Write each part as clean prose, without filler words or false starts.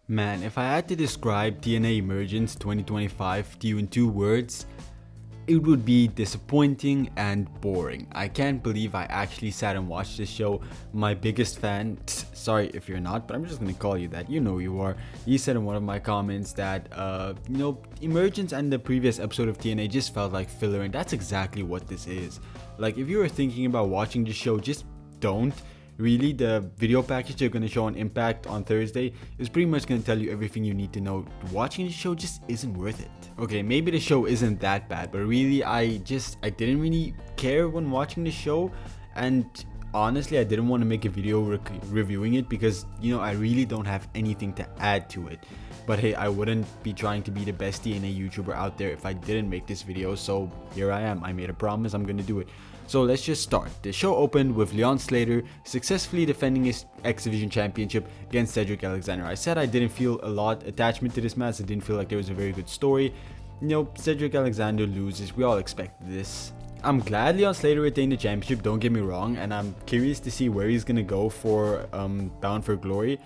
Man, if I had to describe TNA Emergence 2025 to you in 2 words, it would be disappointing and boring. I can't believe I actually sat and watched this show. My biggest fan, sorry if you're not, but I'm just gonna call you that. You know you are. You said in one of my comments that, Emergence and the previous episode of TNA just felt like filler, and that's exactly what this is. Like, if you were thinking about watching this show, just don't. Really, the video package they're going to show on Impact on Thursday is pretty much going to tell you everything you need to know. Watching the show just isn't worth it. Okay, maybe the show isn't that bad, but really I didn't really care when watching the show, and honestly I didn't want to make a video reviewing it because, I really don't have anything to add to it. But hey, I wouldn't be trying to be the best TNA YouTuber out there if I didn't make this video, so here I am. I made a promise, I'm going to do it. So let's just start. The show opened with Leon Slater successfully defending his X Division Championship against Cedric Alexander. I said I didn't feel a lot attachment to this match. I didn't feel like there was a very good story. Cedric Alexander loses. We all expected this. I'm glad Leon Slater retained the championship, don't get me wrong, and I'm curious to see where he's gonna go for Bound for Glory.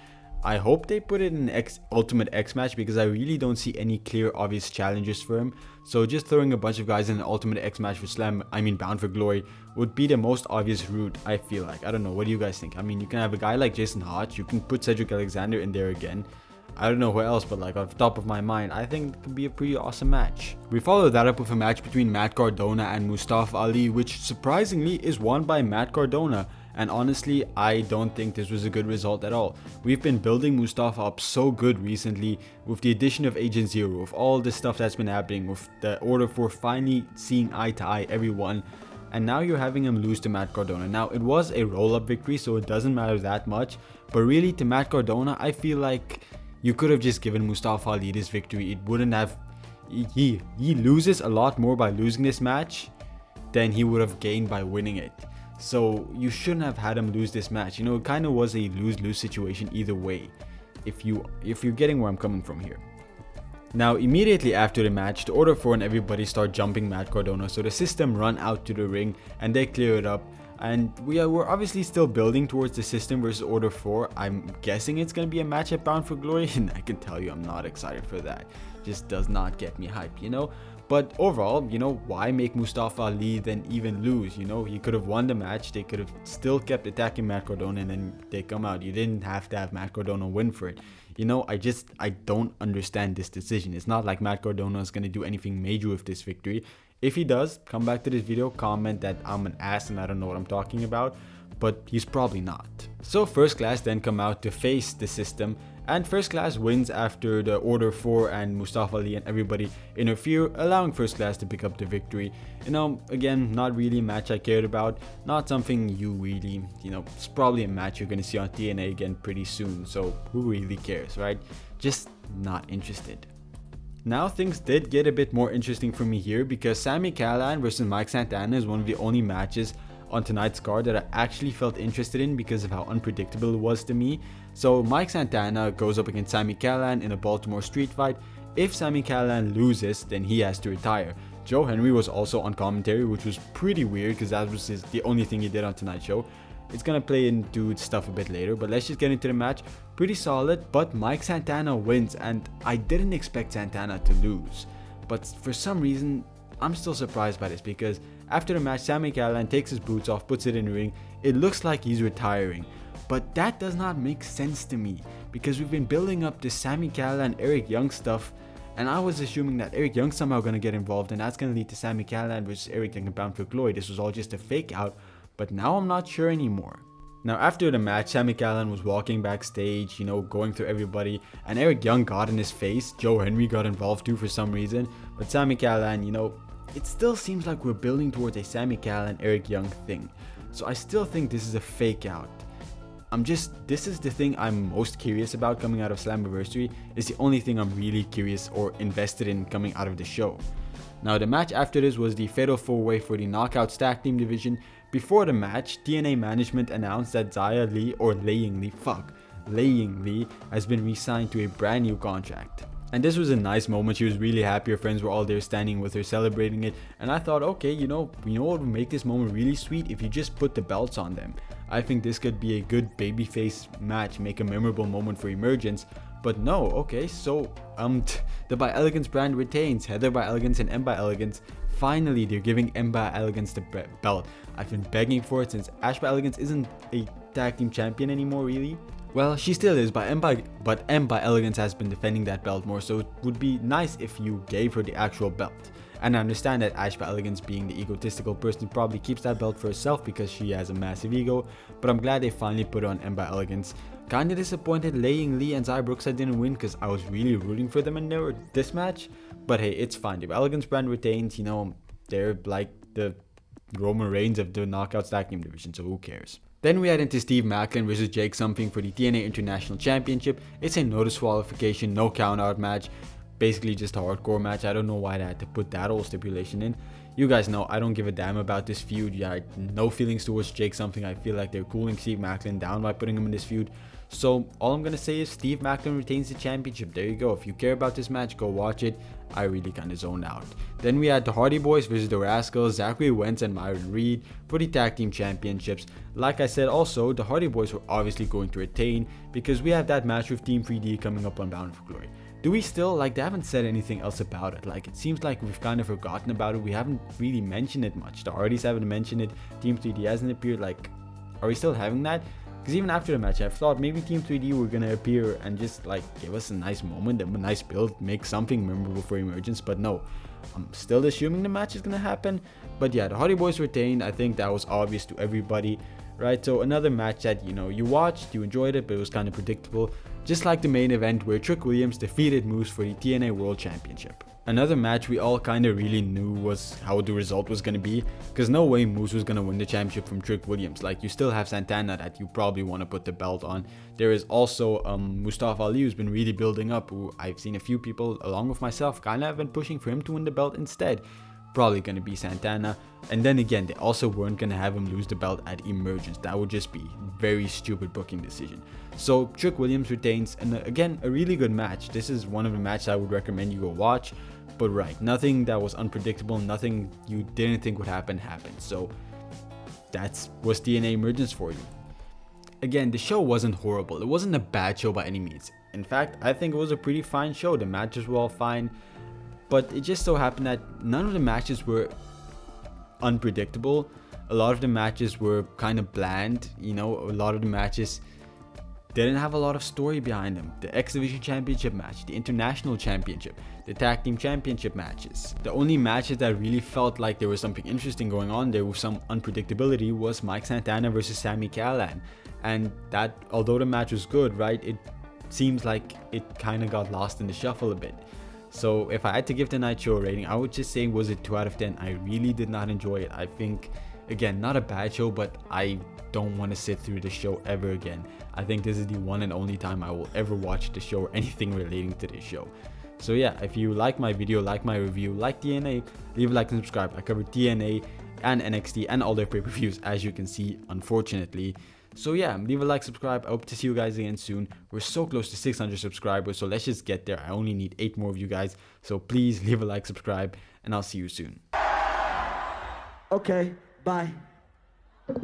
I hope they put it in an Ultimate X match because I really don't see any clear obvious challengers for him. So just throwing a bunch of guys in an Ultimate X match for Bound for Glory would be the most obvious route, I feel like. I don't know, what do you guys think? I mean, you can have a guy like Jason Hodge, you can put Cedric Alexander in there again. I don't know who else, but like off the top of my mind, I think it could be a pretty awesome match. We followed that up with a match between Matt Cardona and Mustafa Ali, which surprisingly is won by Matt Cardona. And honestly, I don't think this was a good result at all. We've been building Mustafa up so good recently with the addition of Agent Zero, with all the stuff that's been happening, with the Order 4 finally seeing eye to eye everyone. And now you're having him lose to Matt Cardona. Now, it was a roll-up victory, so it doesn't matter that much. But really, to Matt Cardona, I feel like you could have just given Mustafa Ali this victory. It wouldn't have... He loses a lot more by losing this match than he would have gained by winning it. So you shouldn't have had him lose this match. It kind of was a lose-lose situation either way, if you're getting where I'm coming from here. Now, immediately after the match, the Order 4 and everybody start jumping Matt Cardona, so the system run out to the ring and they clear it up. And we're obviously still building towards the system versus Order 4. I'm guessing it's going to be a match at Bound for Glory, and I can tell you I'm not excited for that. Just does not get me hyped, But overall, why make Mustafa Ali then even lose? He could have won the match. They could have still kept attacking Matt Cardona and then they come out. You didn't have to have Matt Cardona win for it. I don't understand this decision. It's not like Matt Cardona is going to do anything major with this victory. If he does, come back to this video, comment that I'm an ass and I don't know what I'm talking about, but he's probably not. So First Class then come out to face the system, and First Class wins after the Order 4 and Mustafa Ali and everybody interfere, allowing First Class to pick up the victory. Again, not really a match I cared about, not something you really, it's probably a match you're going to see on TNA again pretty soon, so who really cares, right? Just not interested. Now things did get a bit more interesting for me here because Sami Callihan versus Mike Santana is one of the only matches on tonight's card that I actually felt interested in because of how unpredictable it was to me. So Mike Santana goes up against Sami Callihan in a Baltimore street fight. If Sami Callihan loses, then he has to retire. Joe Henry was also on commentary, which was pretty weird because that was the only thing he did on tonight's show. It's gonna play into stuff a bit later, but let's just get into the match. Pretty solid, but Mike Santana wins, and I didn't expect Santana to lose. But for some reason, I'm still surprised by this because after the match, Sami Callihan takes his boots off, puts it in the ring. It looks like he's retiring, but that does not make sense to me because we've been building up this Sami Callihan, Eric Young stuff, and I was assuming that Eric Young's somehow gonna get involved, and that's gonna lead to Sami Callihan versus Eric Young and Bound for Glory. This was all just a fake out. But now I'm not sure anymore. Now after the match, Sami Callihan was walking backstage, going through everybody, and Eric Young got in his face. Joe Henry got involved too for some reason, but Sami Callihan, it still seems like we're building towards a Sami Callihan, Eric Young thing. So I still think this is a fake out. This is the thing I'm most curious about coming out of Slammiversary. It's the only thing I'm really curious or invested in coming out of the show. Now the match after this was the Fatal 4-Way for the Knockouts Tag Team Division. Before the match, TNA management announced that Xia Li, or Laying Li, has been re-signed to a brand new contract. And this was a nice moment. She was really happy. Her friends were all there standing with her, celebrating it. And I thought, okay, what would make this moment really sweet if you just put the belts on them. I think this could be a good babyface match, make a memorable moment for Emergence. But no, okay, so the By Elegance brand retains. Heather by Elegance and M by Elegance. Finally, they're giving M by Elegance the belt. I've been begging for it since Ash by Elegance isn't a tag team champion anymore, really. Well, she still is, but M by Elegance has been defending that belt more, so it would be nice if you gave her the actual belt. And I understand that Ash by Elegance, being the egotistical person, probably keeps that belt for herself because she has a massive ego, but I'm glad they finally put it on M by Elegance. Kinda disappointed Lei Ying Lee and Zai Brookside didn't win because I was really rooting for them in this match, but hey, it's fine. The Elegance brand retains, you know, they're like the Roman Reigns of the Knockouts Tag Team division, so who cares? Then we head into Steve Macklin versus Jake Something for the TNA International Championship. It's a no disqualification, no count out match. Basically just a hardcore match. I don't know why they had to put that whole stipulation in. You guys know I don't give a damn about this feud. Yeah, no feelings towards Jake Something. I feel like they're cooling Steve Macklin down by putting him in this feud. So all I'm gonna say is Steve Macklin retains the championship. There you go. If you care about this match, go watch it. I really kind of zoned out. Then we had the Hardy Boys versus the Rascals, Zachary Wentz and Myron Reed for the tag team championships. Like I said, also the Hardy Boys were obviously going to retain because we have that match with Team 3D coming up on Bound for Glory. Do we still, like, they haven't said anything else about it. Like, it seems like we've kind of forgotten about it. We haven't really mentioned it much. The Hardys haven't mentioned it. Team 3D hasn't appeared. Like, are we still having that? Because even after the match, I thought maybe Team 3D were going to appear and just, like, give us a nice moment, a nice build, make something memorable for Emergence. But no, I'm still assuming the match is going to happen. But yeah, the Hardy Boys retained. I think that was obvious to everybody, right? So another match that, you know, you watched, you enjoyed it, but it was kind of predictable. Just like the main event where Trick Williams defeated Moose for the TNA World Championship. Another match we all kind of really knew was how the result was going to be, because no way Moose was going to win the championship from Trick Williams. Like, you still have Santana that you probably want to put the belt on. There is also Mustafa Ali, who's been really building up, who I've seen a few people along with myself kind of have been pushing for him to win the belt instead. Probably going to be Santana. And then again, they also weren't going to have him lose the belt at Emergence. That would just be very stupid booking decision. So Trick Williams retains, and again, a really good match. This is one of the matches I would recommend you go watch. But right, nothing that was unpredictable, nothing you didn't think would happen happened. So that was TNA Emergence for you. Again, the show wasn't horrible. It wasn't a bad show by any means. In fact, I think it was a pretty fine show. The matches were all fine. But it just so happened that none of the matches were unpredictable. A lot of the matches were kind of bland. You know, a lot of the matches didn't have a lot of story behind them. The X Division Championship match, the International Championship, the Tag Team Championship matches. The only matches that really felt like there was something interesting going on, there was some unpredictability, was Mike Santana versus Sami Callihan. And that, although the match was good, right, it seems like it kind of got lost in the shuffle a bit. So if I had to give the night show a rating, I would just say was it 2 out of 10. I really did not enjoy it. I think, again, not a bad show, but I don't want to sit through the show ever again. I think this is the one and only time I will ever watch the show or anything relating to this show. So yeah, if you like my video, like my review, like TNA, leave a like and subscribe. I cover TNA and NXT and all their pay-per-views, as you can see, unfortunately. So yeah, leave a like, subscribe. I hope to see you guys again soon. We're so close to 600 subscribers, so let's just get there. I only need 8 more of you guys. So please leave a like, subscribe, and I'll see you soon. Okay, bye.